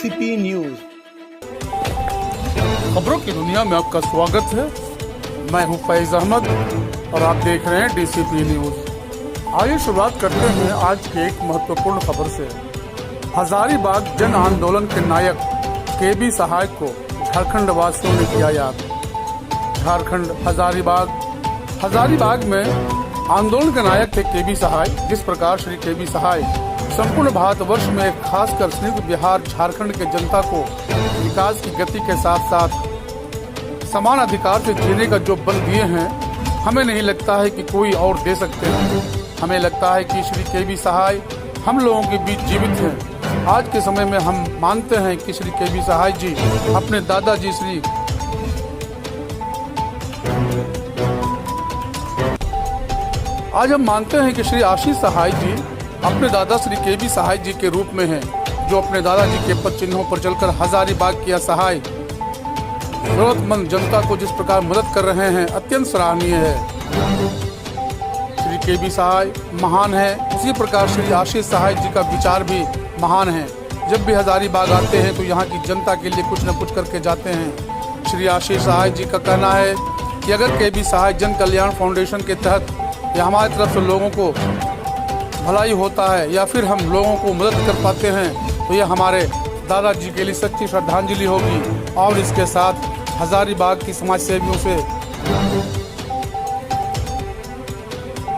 DCP news. खबरों की दुनिया में आपका स्वागत है। मैं हूं फैज अहमद और आप देख रहे हैं डीसीपी न्यूज। आइए शुरुआत करते हैं आज की एक महत्वपूर्ण खबर से। हजारीबाग जन आंदोलन के नायक केबी सहाय को झारखंड वासियों ने किया याद। झारखंड हजारीबाग में आंदोलन के नायक थे केबी सहाय। जिस प्रकार श्री केबी सहाय संपूर्ण भारतवर्ष में खासकर संयुक्त बिहार झारखंड के जनता को विकास की गति के साथ साथ समान अधिकार से जीने का जो बल दिए हैं, हमें नहीं लगता है कि कोई और दे सकते हैं। हमें लगता है कि श्री केबी सहाय हम लोगों के बीच जीवित हैं। आज के समय में हम मानते हैं कि श्री केबी सहाय जी अपने दादाजी आज हम मानते हैं कि श्री आशीष सहाय जी अपने दादा श्री केबी सहाय जी के रूप में हैं, जो अपने दादाजी के पद चिन्हों पर चलकर हजारीबाग की असहाय जरूरतमंद जनता को जिस प्रकार मदद कर रहे हैं, अत्यंत सराहनीय है। श्री केबी सहाय महान है, उसी प्रकार श्री आशीष सहाय जी का विचार भी महान है। जब भी हजारीबाग आते हैं तो यहाँ की जनता के लिए कुछ न कुछ करके जाते हैं। श्री आशीष सहाय जी का कहना है कि अगर केबी सहाय जन कल्याण फाउंडेशन के तहत या हमारी तरफ से लोगों को भलाई होता है या फिर हम लोगों को मदद कर पाते हैं तो यह हमारे दादाजी के लिए सच्ची श्रद्धांजलि होगी। और इसके साथ हजारीबाग की समाज सेवियों से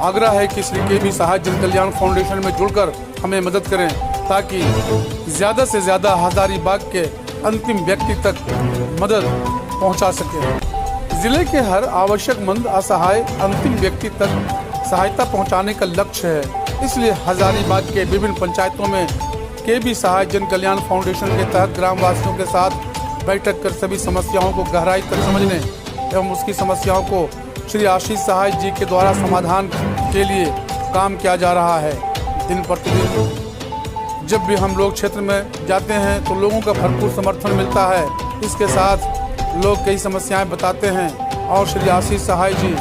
आग्रह है कि श्री केबी सहाय जन कल्याण फाउंडेशन में जुड़कर हमें मदद करें, ताकि ज्यादा से ज्यादा हजारीबाग के अंतिम व्यक्ति तक मदद पहुंचा सके। जिले के हर आवश्यकमंद असहाय अंतिम व्यक्ति तक सहायता पहुंचाने का लक्ष्य है। इसलिए हजारीबाग के विभिन्न पंचायतों में केबी सहाय जन कल्याण फाउंडेशन के तहत ग्रामवासियों के साथ बैठक कर सभी समस्याओं को गहराई तक समझने एवं उसकी समस्याओं को श्री आशीष सहाय जी के द्वारा समाधान के लिए काम किया जा रहा है। दिन प्रतिदिन जब भी हम लोग क्षेत्र में जाते हैं तो लोगों का भरपूर समर्थन मिलता है। इसके साथ लोग कई समस्याएं बताते हैं और श्री आशीष सहाय जी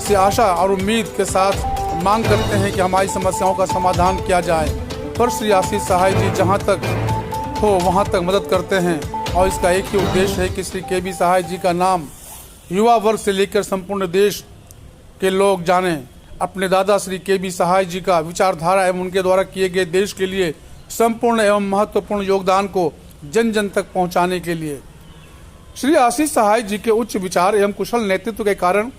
से आशा और उम्मीद के साथ मांग करते हैं कि हमारी समस्याओं का समाधान किया जाए। पर श्री आशीष सहाय जी जहां तक हो वहां तक मदद करते हैं और इसका एक ही उद्देश्य है कि श्री केबी सहाय जी का नाम युवा वर्ग से लेकर संपूर्ण देश के लोग जानें। अपने दादा श्री केबी सहाय जी का विचारधारा एवं उनके द्वारा किए गए देश के लिए संपूर्ण एवं महत्वपूर्ण योगदान को जन जन तक पहुंचाने के लिए श्री आशीष सहाय जी के उच्च विचार एवं कुशल नेतृत्व के कारण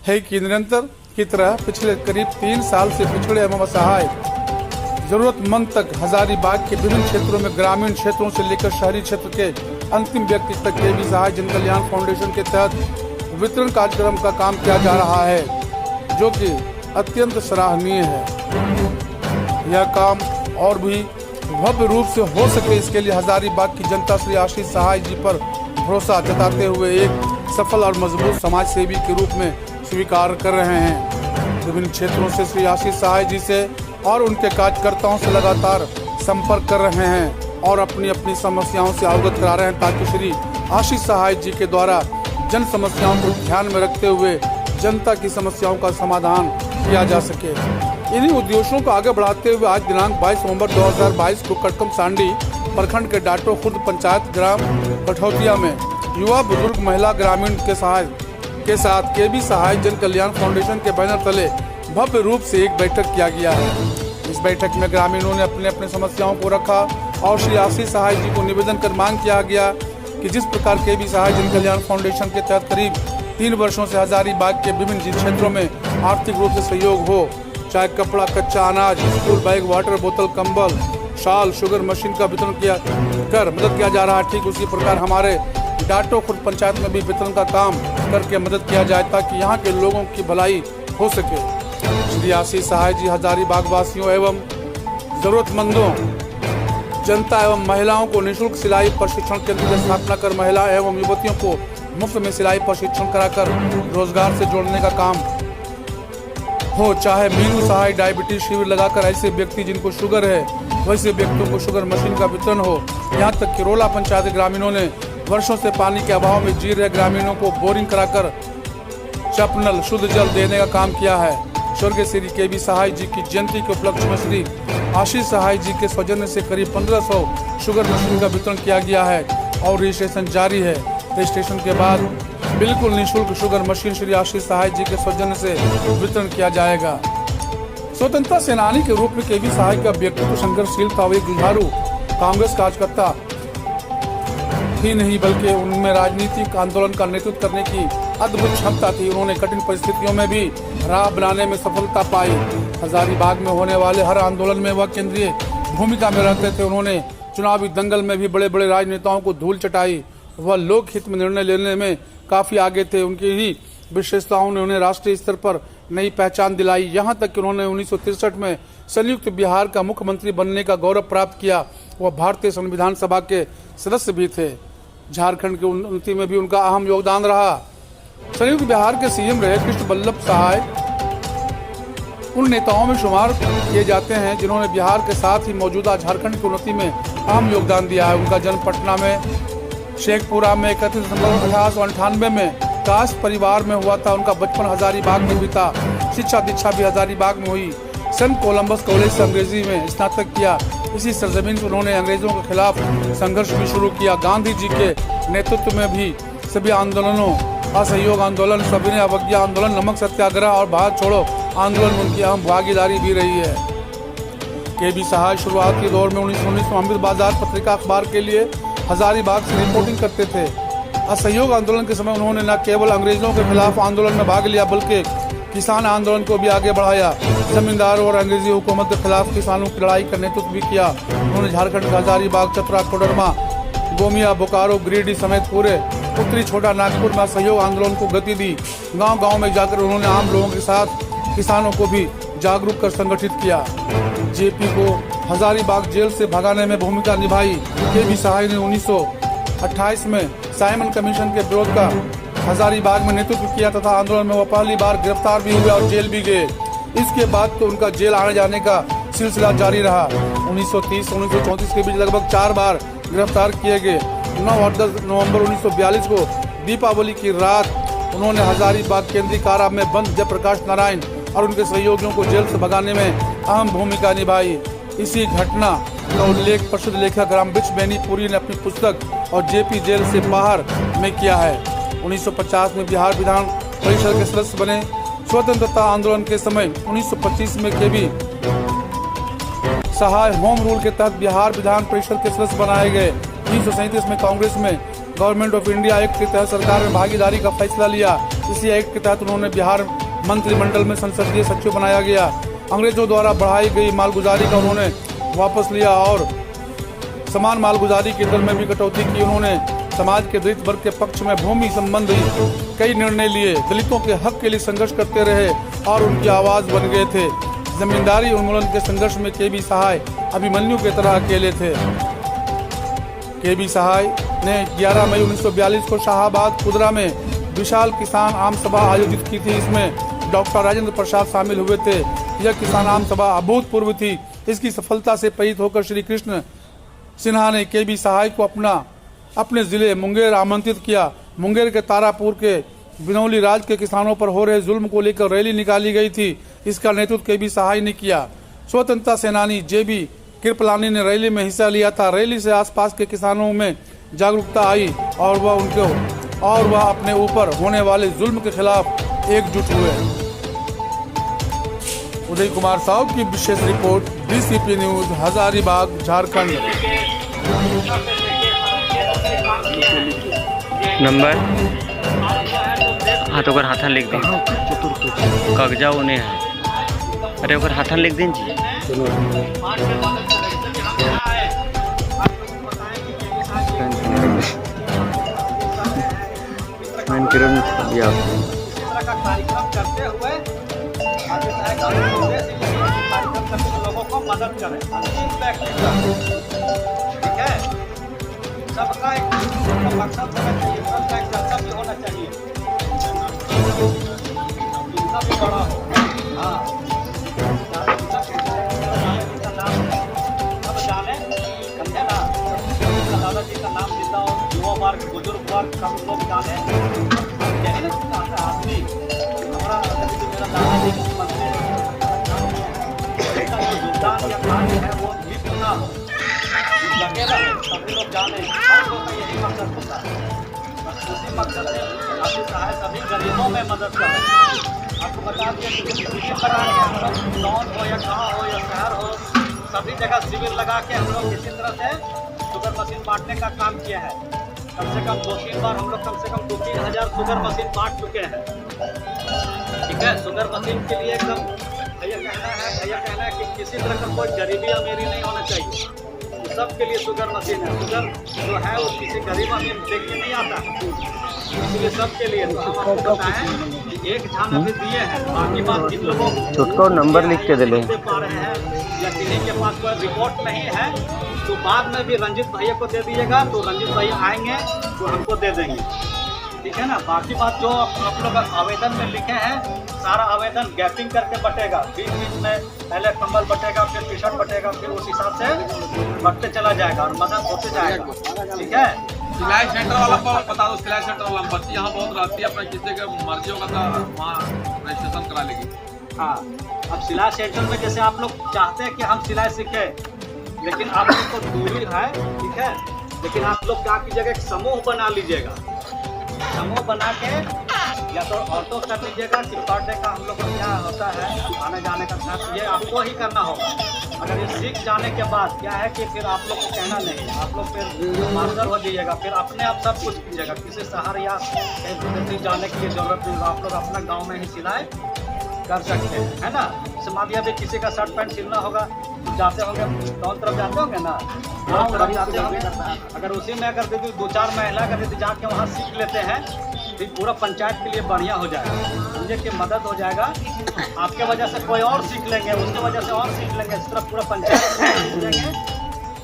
है कि निरंतर की तरह पिछले करीब 3 साल से पिछड़े एवं असहाय जरूरतमंद तक हजारीबाग के विभिन्न क्षेत्रों में ग्रामीण क्षेत्रों से लेकर शहरी क्षेत्र के अंतिम व्यक्ति तक केबी सहाय जन कल्याण फाउंडेशन के तहत वितरण कार्यक्रम का काम किया जा रहा है, जो कि अत्यंत सराहनीय है। यह काम और भी भव्य रूप से हो सके, इसके लिए हजारीबाग की जनता श्री आशीष सहाय जी पर भरोसा जताते हुए एक सफल और मजबूत समाज सेवी के रूप में स्वीकार कर रहे हैं। विभिन्न क्षेत्रों से श्री आशीष सहाय जी से और उनके कार्यकर्ताओं से लगातार संपर्क कर रहे हैं और अपनी अपनी समस्याओं से अवगत करा रहे हैं, ताकि श्री आशीष सहाय जी के द्वारा जन समस्याओं को ध्यान में रखते हुए जनता की समस्याओं का समाधान किया जा सके। इन्हीं उद्देश्यों को आगे बढ़ाते हुए आज दिनांक 22 नवंबर 2022 को कटकम सांडी प्रखंड के डाटो खुर्द पंचायत ग्राम कठौतिया में युवा बुजुर्ग महिला ग्रामीण के साथ केबी सहाय जन कल्याण फाउंडेशन के बैनर तले भव्य रूप से एक बैठक किया गया है। इस बैठक में ग्रामीणों ने अपने अपने समस्याओं को रखा और श्री आशीष सहाय जी को निवेदन कर मांग किया गया कि जिस प्रकार केबी सहाय जन कल्याण फाउंडेशन के तहत करीब 3 वर्षों से हजारीबाग के विभिन्न क्षेत्रों में आर्थिक रूप से सहयोग हो, चाहे कपड़ा, कच्चा अनाज, स्कूल बैग, वाटर बोतल, कंबल, शाल, शुगर मशीन का वितरण कर मदद किया जा रहा है, ठीक उसी प्रकार हमारे डाटो खुर्द पंचायत में भी वितरण का काम करके मदद किया जाए, ताकि यहाँ के लोगों की भलाई हो सके। श्री आशीष सहाय जी हजारीबाग वासियों एवं जरूरतमंदों जनता एवं महिलाओं को निःशुल्क सिलाई प्रशिक्षण केंद्र की स्थापना कर महिला एवं युवतियों को मुफ्त में सिलाई प्रशिक्षण कराकर रोजगार से जोड़ने का काम हो, चाहे मीनू सहाय डायबिटीज शिविर लगाकर ऐसे व्यक्ति जिनको शुगर है वैसे व्यक्तियों को शुगर मशीन का वितरण हो। यहाँ तक कि रोला पंचायत ग्रामीणों ने वर्षों से पानी के अभाव में जी रहे ग्रामीणों को बोरिंग कराकर चपनल शुद्ध जल देने का काम किया है। स्वर्गीय श्री के.बी. सहाय जी की जयंती के उपलक्ष्य में श्री आशीष सहाय जी के सौजन्य से करीब 1500 शुगर मशीन का वितरण किया गया है और रजिस्ट्रेशन जारी है। रजिस्ट्रेशन के बाद बिल्कुल निःशुल्क शुगर मशीन श्री आशीष सहाय जी के सौजन्य से वितरण किया जाएगा। स्वतंत्रता सेनानी के रूप में के.बी. सहाय का व्यक्तित्व संघर्षशील था। एक जुझारू कांग्रेस कार्यकर्ता ही नहीं बल्कि उनमें राजनीतिक आंदोलन का नेतृत्व करने की अद्भुत क्षमता थी। उन्होंने कठिन परिस्थितियों में भी राह बनाने में सफलता पाई। हजारीबाग में होने वाले हर आंदोलन में वह केंद्रीय भूमिका में रहते थे। उन्होंने चुनावी दंगल में भी बड़े बड़े राजनेताओं को धूल चटाई। वह लोक हित में निर्णय लेने में काफी आगे थे। उनकी ही विशेषताओं ने उन्हें राष्ट्रीय स्तर पर नई पहचान दिलाई। यहाँ तक कि उन्होंने 1963 में संयुक्त बिहार का मुख्यमंत्री बनने का गौरव प्राप्त किया। वह भारतीय संविधान सभा के सदस्य भी थे। झारखंड की उन्नति में भी उनका अहम योगदान रहा। संयुक्त बिहार के सीएम रहे कृष्ण वल्लभ सहाय उन नेताओं में शुमार किए जाते हैं जिन्होंने बिहार के साथ ही मौजूदा झारखंड की उन्नति में अहम योगदान दिया है। उनका जन्म पटना में शेखपुरा में 31 दिसंबर 1898 में काश परिवार में हुआ था। उनका बचपन हजारीबाग में बीता। शिक्षा दीक्षा भी हजारीबाग में हुई। सेंट कोलंबस कॉलेज से अंग्रेजी में स्नातक किया। इसी सरजमीन पर उन्होंने अंग्रेजों के खिलाफ संघर्ष भी शुरू किया। गांधी जी के नेतृत्व में भी सभी आंदोलनों, असहयोग आंदोलन, सविनय अवज्ञा आंदोलन, नमक सत्याग्रह और भारत छोड़ो आंदोलन में उनकी अहम भागीदारी भी रही है। के.बी. सहाय शुरुआत के दौर में 1919 में अमृत बाजार पत्रिका अखबार के लिए हजारीबाग से रिपोर्टिंग करते थे। असहयोग आंदोलन के समय उन्होंने न केवल अंग्रेजों के खिलाफ आंदोलन में भाग लिया बल्कि किसान आंदोलन को भी आगे बढ़ाया। जमींदारों और अंग्रेजी हुकूमत के खिलाफ किसानों की लड़ाई का नेतृत्व भी किया। उन्होंने झारखंड के हजारीबाग, चतरा, कोडरमा, गोमिया, बोकारो, गिरिडीह समेत पूरे उत्तरी छोटा नागपुर में असहयोग आंदोलन को गति दी। गांव-गांव में जाकर उन्होंने आम लोगों के साथ किसानों को भी जागरूक कर संगठित किया। जेपी को हजारीबाग जेल से भगाने में भूमिका निभाई। के.बी. सहाय ने 1928 में साइमन कमीशन के विरोध का हजारीबाग में नेतृत्व किया तथा आंदोलन में वह पहली बार गिरफ्तार भी हुए और जेल भी गए। इसके बाद तो उनका जेल आने जाने का सिलसिला जारी रहा। 1930-1934 के बीच लगभग 4 बार गिरफ्तार किए गए। 9 और 10 नवंबर 1942 को दीपावली की रात उन्होंने हजारीबाग केंद्रीय कारा में बंद जयप्रकाश नारायण और उनके सहयोगियों को जेल से भगाने में अहम भूमिका निभाई। इसी घटना का उल्लेख प्रसिद्ध लेखक रामवृक्ष बेनीपुरी ने अपनी पुस्तक और जेपी जेल से बाहर में किया है। 1950 में बिहार विधान परिषद के सदस्य बने। स्वतंत्रता आंदोलन के समय 1925 में के.बी. सहाय होम रूल के तहत बिहार विधान परिषद के सदस्य बनाए गए। 1937 में कांग्रेस में गवर्नमेंट ऑफ इंडिया एक्ट के तहत सरकार में भागीदारी का फैसला लिया। इसी एक्ट के तहत उन्होंने बिहार मंत्रिमंडल में संसदीय सचिव बनाया गया। अंग्रेजों द्वारा बढ़ाई गई मालगुजारी का उन्होंने वापस लिया और समान मालगुजारी की दर में भी कटौती की। उन्होंने समाज के दलित वर्ग के पक्ष में भूमि संबंधी कई निर्णय लिए। दलितों के हक के लिए संघर्ष करते रहे और उनकी आवाज बन गए थे। जमींदारी उन्मूलन के संघर्ष में के.बी. सहाय अभिमन्यु की तरह अकेले थे। के.बी. सहाय ने 11 मई 1942 को शाहाबाद कुदरा में विशाल किसान आम सभा आयोजित की थी। इसमें डॉक्टर राजेंद्र प्रसाद शामिल हुए थे। यह किसान आम सभा अभूतपूर्व थी। इसकी सफलता से प्रेरित होकर श्री कृष्ण सिन्हा ने के.बी. सहाय को अपने जिले मुंगेर आमंत्रित किया। मुंगेर के तारापुर के बिनौली राज के किसानों पर हो रहे जुल्म को लेकर रैली निकाली गई थी। इसका नेतृत्व के.बी. सहाय ने किया। स्वतंत्रता सेनानी जे.बी. कृपलानी ने रैली में हिस्सा लिया था। रैली से आसपास के किसानों में जागरूकता आई और वह अपने ऊपर होने वाले जुल्म के खिलाफ एकजुट हुए। उदय कुमार साहब की विशेष report, DCP news, Hazaribagh, Jharkhand. Number हाँ तो ओकर हाथन लिख दें। कागजा ओने है। अरे ओकर हाथन लिख दें जी। कार्यक्रम करते हुए लोगों को मदद करें। ठीक है, सबका एक मकसद होना चाहिए, सबका एक कर्तव्य होना चाहिए। भी बड़ा हो। हाँ, सब जाने, समझे ना, दादाजी का नाम जिंदा हो, युवा वर्ग, बुजुर्ग वर्ग, सब लोग जाने। आदमी हमारा मेरा दादाजी मुख्यमंत्री हो, लगे रहे, सभी लोग जाने, हर लोग का यही मकसद होता है। बस उसी मकसद से काफी सहाय सभी गरीबों में मदद कर रहे हैं। आपको बता दिए कि किसी प्रकार के हम लोग गाँव हो या गाँव हो या शहर हो, सभी जगह शिविर लगा के हम लोग किसी तरह से शुगर मशीन बांटने का काम किया है। कम से कम 2-3 बार हम लोग कम से कम 2-3 हज़ार शुगर मशीन बांट चुके हैं। ठीक है, शुगर मशीन के लिए एकदम भैया कहना है कि किसी तरह का कोई गरीबी अमीरी नहीं होना चाहिए। तो सबके लिए शुगर मशीन है। शुगर जो है वो किसी गरीब अमीर देखने नहीं आता, इसलिए सबके लिए। तो हम आपको बताएं कि एक झान अभी दिए हैं, बाकी बात जिन लोगों छुटका नंबर लिख के दे दे पा रहे हैं या किसी के पास कोई रिपोर्ट नहीं है, तो बाद में भी रंजित भैया को दे दीजिएगा, तो रंजित भैया आएंगे तो हमको दे देंगे। ठीक है ना। बाकी बात जो आप लोग आवेदन में लिखे हैं, सारा आवेदन गैपिंग करके बटेगा। बीच बीच में पहले कंबल बटेगा, फिर टी शर्ट बटेगा, फिर उस हिसाब से बढ़ते चला जाएगा और मदद होते जाएगा। ठीक है। सिलाई सेंटर वाला बता दो, सिलाई सेंटर वाला बच्ची यहाँ बहुत रहती है, अपना किसी के मर्जी होगा तो वहाँ रजिस्ट्रेशन करा लेगी। हाँ, अब सिलाई सेंटर में जैसे आप लोग चाहते हैं कि हम सिलाई सीखें, लेकिन आप लोग को दूरी है, ठीक है, लेकिन आप लोग क्या कीजिएगा, एक समूह बना लीजिएगा। समूह बना के या तो ऑटो कर लीजिएगा कि पर डे का हम लोग को क्या होता है आने जाने का खर्च, ये आपको ही करना होगा। अगर ये सीख जाने के बाद क्या है कि फिर आप लोग को कहना नहीं, आप लोग फिर मास्टर हो जाइएगा, फिर अपने आप सब कुछ कीजिएगा। किसी शहर या कहीं जाने की जरूरत नहीं होगा, आप लोग अपना गाँव में ही सिलाई कर सकते हैं, है ना। मान लिया भी किसी का शर्ट पैंट सिलना होगा, जाते होंगे गाँव तरफ जाते होंगे ना, गाँव तरफ जाते होंगे, अगर उसी में अगर दीदी 2-4 महिला अगर दीदी जाके वहाँ सीख लेते हैं, फिर पूरा पंचायत के लिए बढ़िया हो जाएगा। समझे कि मदद हो जाएगा। आपके वजह से कोई और सीख लेंगे, उसके वजह से और सीख लेंगे, इस तरह पूरा पंचायत सीख लेंगे।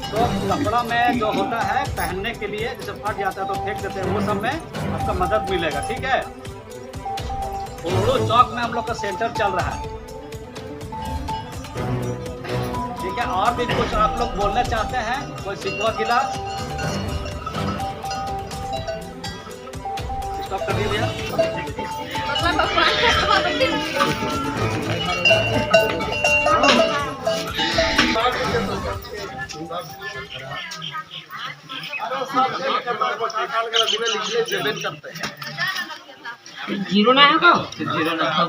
तो कपड़ा में जो होता है पहनने के लिए, जैसे फट जाता है तो फेंक देते हैं, वो सब में आपका मदद मिलेगा। ठीक है। उड़ू चौक में हम लोग का सेंटर चल रहा है। ठीक है। और भी कुछ आप लोग बोलना चाहते हैं, कोई शिकवा गिला? स्टॉप कर दीजिए। जीरो ना है का जीरो ना है।